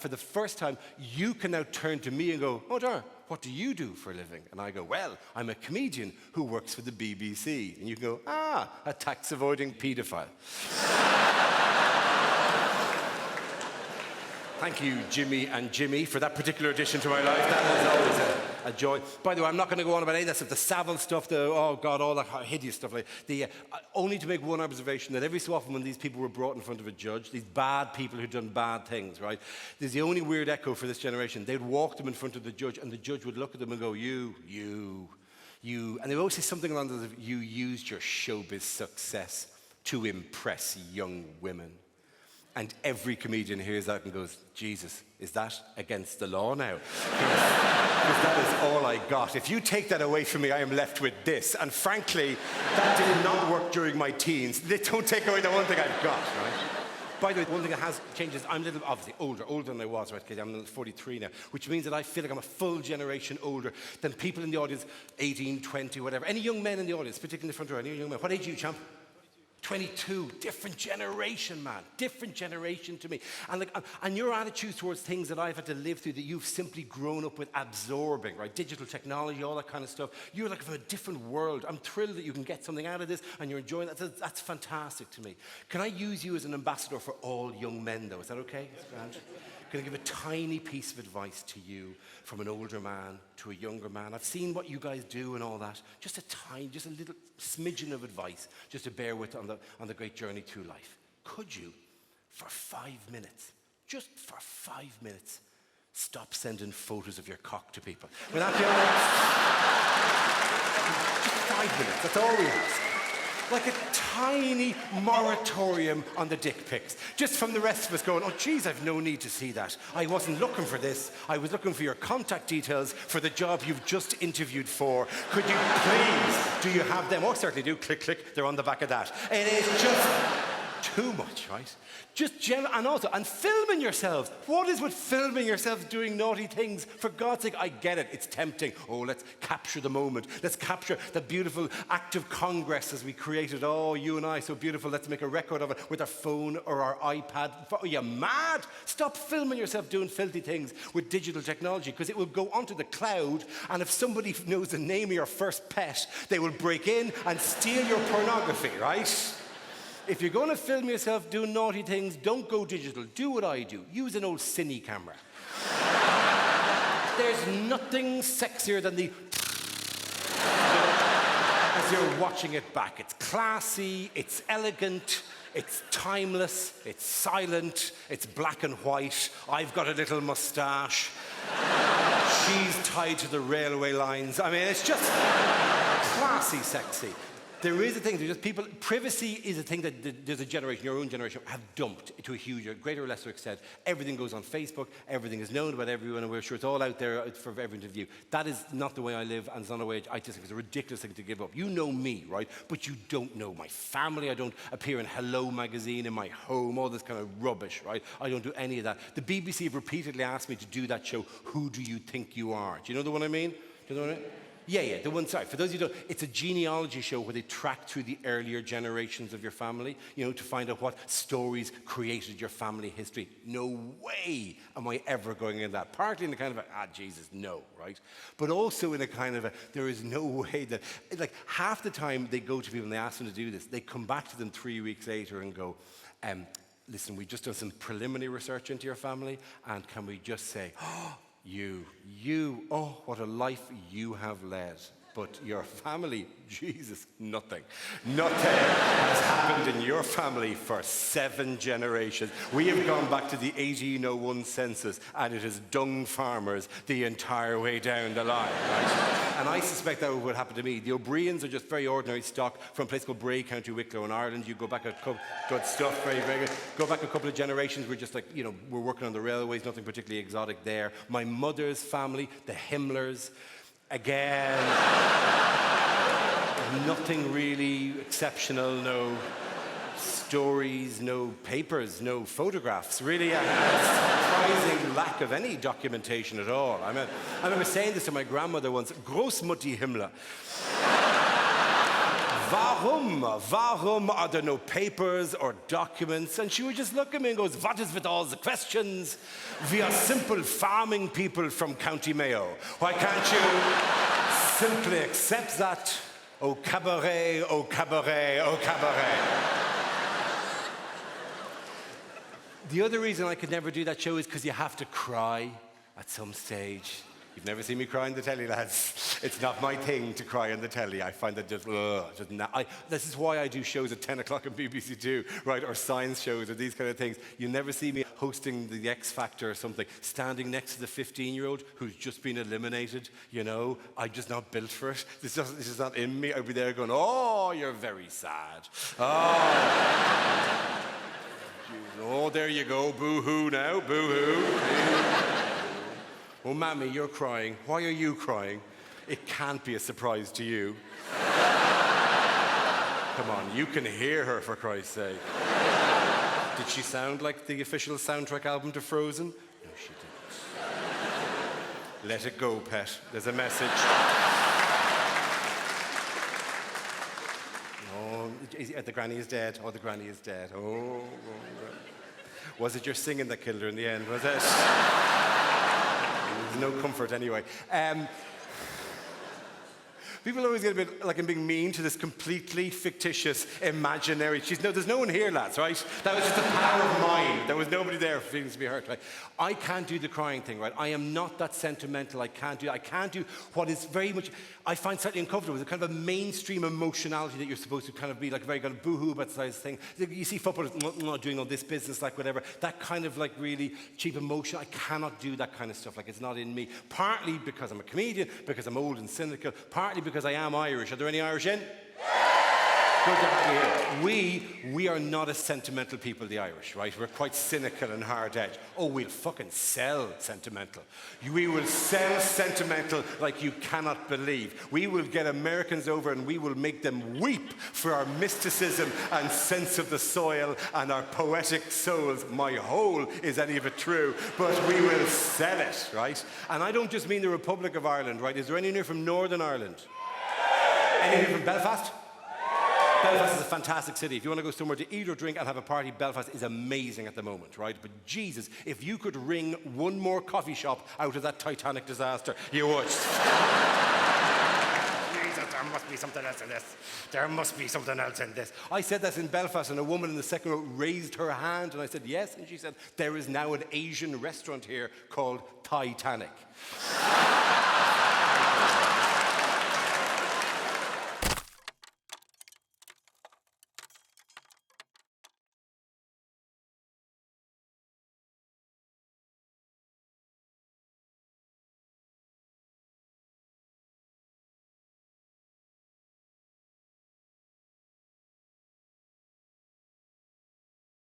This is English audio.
for the first time, you can now turn to me and go, oh, Dara, what do you do for a living? And I go, well, I'm a comedian who works for the BBC. And you can go, a tax-avoiding paedophile. Thank you, Jimmy and Jimmy, for that particular addition to my life. That is always a joy. By the way, I'm not going to go on about any of that stuff, the Savile stuff, oh God, all that hideous stuff. Only to make one observation, that every so often when these people were brought in front of a judge, these bad people who'd done bad things, right? There's the only weird echo for this generation. They'd walk them in front of the judge, and the judge would look at them and go, you. And they would always say something along the lines of, you used your showbiz success to impress young women. And every comedian hears that and goes, Jesus, is that against the law now? Because that is all I got. If you take that away from me, I am left with this. And frankly, that did not work during my teens. They don't take away the one thing I've got, right? By the way, one thing that has changed is I'm a little, obviously, older than I was, right? Because I'm 43 now, which means that I feel like I'm a full generation older than people in the audience, 18, 20, whatever. Any young men in the audience, particularly in the front row, any young men. What age are you, champ? 22, different generation, man. Different generation to me. And your attitude towards things that I've had to live through that you've simply grown up with absorbing, right? Digital technology, all that kind of stuff. You're like from a different world. I'm thrilled that you can get something out of this and you're enjoying that. That's fantastic to me. Can I use you as an ambassador for all young men, though? Is that okay? Can I give a tiny piece of advice to you from an older man to a younger man? I've seen what you guys do and all that. Just a little smidgen of advice, just to bear with on the great journey through life. Could you, for 5 minutes, just for 5 minutes, stop sending photos of your cock to people? Will that be all right? Just 5 minutes, that's all we ask. Like a tiny moratorium on the dick pics. Just from the rest of us going, oh, geez, I've no need to see that. I wasn't looking for this. I was looking for your contact details for the job you've just interviewed for. Could you please, do you have them? Oh, certainly do. Click, click. They're on the back of that. It is just too much, right? Just and filming yourselves. What is with filming yourselves doing naughty things? For God's sake, I get it. It's tempting. Oh, let's capture the moment. Let's capture the beautiful act of Congress as we created. Oh, you and I, so beautiful. Let's make a record of it with our phone or our iPad. Are you mad? Stop filming yourself doing filthy things with digital technology, because it will go onto the cloud, and if somebody knows the name of your first pet, they will break in and steal your pornography, right? If you're going to film yourself doing naughty things, don't go digital. Do what I do. Use an old cine camera. There's nothing sexier than the as you're watching it back. It's classy, it's elegant, it's timeless, it's silent, it's black and white. I've got a little mustache. She's tied to the railway lines. I mean, it's just classy, sexy. There is a thing, there's just people, privacy is a thing that there's a generation, your own generation, have dumped to a greater or lesser extent. Everything goes on Facebook, everything is known about everyone, and we're sure it's all out there for everyone to view. That is not the way I live, and it's not a way I just think it's a ridiculous thing to give up. You know me, right? But you don't know my family. I don't appear in Hello magazine in my home, all this kind of rubbish, right? I don't do any of that. The BBC have repeatedly asked me to do that show, Who Do You Think You Are? Do you know the one I mean? Do you know what I mean? Yeah, the one, sorry, for those of you who don't, it's a genealogy show where they track through the earlier generations of your family, to find out what stories created your family history. No way am I ever going in that. Partly in the kind of Jesus, no, right? But also in a kind of there is no way that, like, half the time they go to people and they ask them to do this, they come back to them 3 weeks later and go, listen, we've just done some preliminary research into your family, and can we just say, oh, what a life you have led. But your family, Jesus, nothing. Nothing has happened in your family for 7 generations. We have gone back to the 1801 census, and it is dung farmers the entire way down the line, right? And I suspect that would happen to me. The O'Briens are just very ordinary stock from a place called Briain, County Wicklow in Ireland. You go back good stuff, very, very good. Go back a couple of generations, we're just like, we're working on the railways, nothing particularly exotic there. My mother's family, the Himmlers, again, nothing really exceptional, no stories, no papers, no photographs, really a surprising lack of any documentation at all. I remember saying this to my grandmother once, Großmutti Himmler. Warum are there no papers or documents? And she would just look at me and goes, what is with all the questions? We are simple farming people from County Mayo. Why can't you simply accept that? Oh cabaret, oh cabaret, oh cabaret. The other reason I could never do that show is because you have to cry at some stage. You've never seen me cry on the telly, lads. It's not my thing to cry on the telly. I find that just this is why I do shows at 10 o'clock on BBC Two, right, or science shows or these kind of things. You never see me hosting the X Factor or something, standing next to the 15-year-old who's just been eliminated, you know. I'm just not built for it. This is not in me. I'd be there going, oh, you're very sad. Oh. Oh, there you go. Boo-hoo now. Boo-hoo. Oh, Mammy, you're crying. Why are you crying? It can't be a surprise to you. Come on, you can hear her, for Christ's sake. Did she sound like the official soundtrack album to Frozen? No, she didn't. Let it go, pet. There's a message. Oh, the granny is dead. Oh, the granny is dead. Oh. Was it your singing that killed her in the end, was it? No comfort anyway. People always get a bit like I'm being mean to this completely fictitious, imaginary. There's no one here, lads, right? That was just a power of mine. There was nobody there for feelings to be hurt, right? I can't do the crying thing, right? I am not that sentimental. I can't do what is very much, I find slightly uncomfortable. It's kind of a mainstream emotionality that you're supposed to kind of be like very kind of boohoo about the size thing. You see footballers doing all this business, like whatever. That kind of like really cheap emotion. I cannot do that kind of stuff. Like it's not in me. Partly because I'm a comedian, because I'm old and cynical, partly because I am Irish. Are there any Irish in? Good to have you here. We are not as sentimental people, the Irish, right? We're quite cynical and hard-edged. Oh, we'll fucking sell sentimental. We will sell sentimental like you cannot believe. We will get Americans over and we will make them weep for our mysticism and sense of the soil and our poetic souls. My whole is any of it true, but we will sell it, right? And I don't just mean the Republic of Ireland, right? Is there anyone here from Northern Ireland? Anyone here from Belfast? Belfast is a fantastic city. If you want to go somewhere to eat or drink and have a party, Belfast is amazing at the moment, right? But Jesus, if you could wring one more coffee shop out of that Titanic disaster, you would. Jesus, there must be something else in this. There must be something else in this. I said that in Belfast, and a woman in the second row raised her hand, and I said, yes. And she said, there is now an Asian restaurant here called Titanic.